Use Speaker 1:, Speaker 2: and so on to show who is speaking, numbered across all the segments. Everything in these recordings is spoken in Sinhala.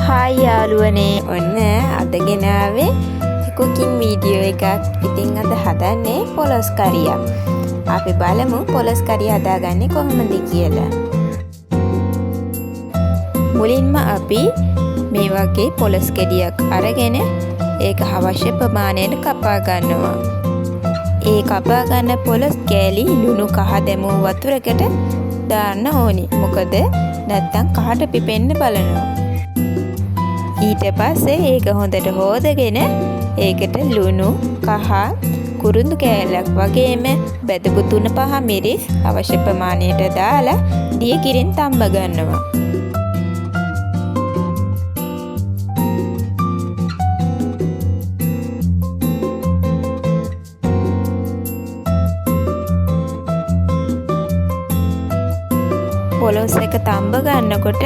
Speaker 1: හායි යාළුවනේ ඔන්න අද ගෙනාවේ කුකින් වීඩියෝ එකක්. ඉතින් අද හදන්නේ පොලොස් කරියක්. අපි බලමු පොලොස් කරිය හදාගන්නේ කොහොමද කියලා. මුලින්ම අපි මේ වගේ පොලොස් ගෙඩියක් අරගෙන ඒක අවශ්‍ය ප්‍රමාණයට කපා ගන්නවා. ඒ කපා ගන්න පොලොස් කෑලි ලුණු කහ දැමූ වතුරකට දාන්න ඕනි. මොකද නැත්තම් කහට පිපෙන්න බලනවා. ඊට පස්සේ ඒක හොඳට හොදගෙන ඒකට ලුණු කහ කුරුඳු කෑල්ලක් වගේම බැදපු 3-5 මිරිස් අවශ්‍ය ප්‍රමාණයට දාලා දිය කිරින් තම්බ ගන්නවා. පොලොස් එක තම්බ ගන්නකොට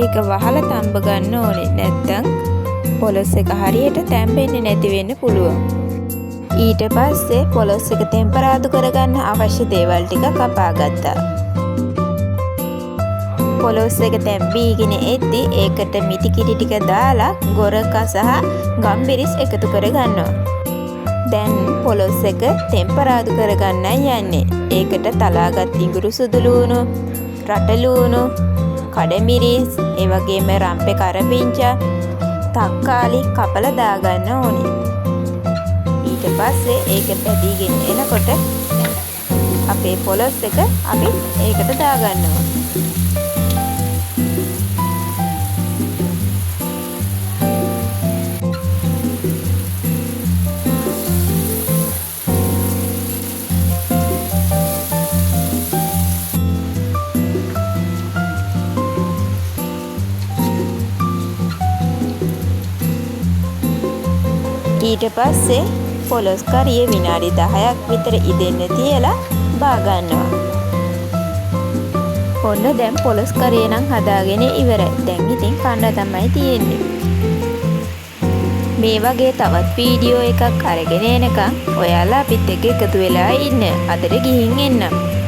Speaker 1: ඒක වහලා තම්බ ගන්න ඕනේ. නැත්තම් පොලොස් එක හරියට තැම්බෙන්නේ නැති වෙන්න පුළුවන්. ඊට පස්සේ පොලොස් එක ටෙම්පරාදු කරගන්න අවශ්‍ය දේවල් ටික කපා ගත්තා. පොලොස් එක තැම්බීගෙන එද්දි ඒකට මිටි කිරි ටික දාලා ගොරක සහ ගම්බිරිස් එකතු කරගන්නවා. දැන් පොලොස් එක ටෙම්පරාදු කරගන්නයි යන්නේ. ඒකට තලාගත් ඉඟුරු සුදු ලුණු, රටලූණු, කඩමිරිස්, ඒ වගේම රම්පේ කරපිංචා, තක්කාලි කපලා දාගන්න ඕනේ. ඊට පස්සේ ඒක පැදීගෙන එනකොට අපේ පොලොස් එක අපි ඒකට දාගන්නවා. ඊට පස්සේ පොලොස් කරිය විනාඩි 10ක් විතර ඉදෙන්න තියලා බා ගන්නවා. ඔන්න දැන් පොලොස් කරිය නම් හදාගෙන ඉවරයි. දැන් ඉතින් කන්න තමයි තියෙන්නේ. මේ වගේ තවත් වීඩියෝ එකක් අරගෙන එනකම් ඔයාලා අපිත් එක්ක එකතු වෙලා ඉන්න. අදට ගිහින් එන්නම්.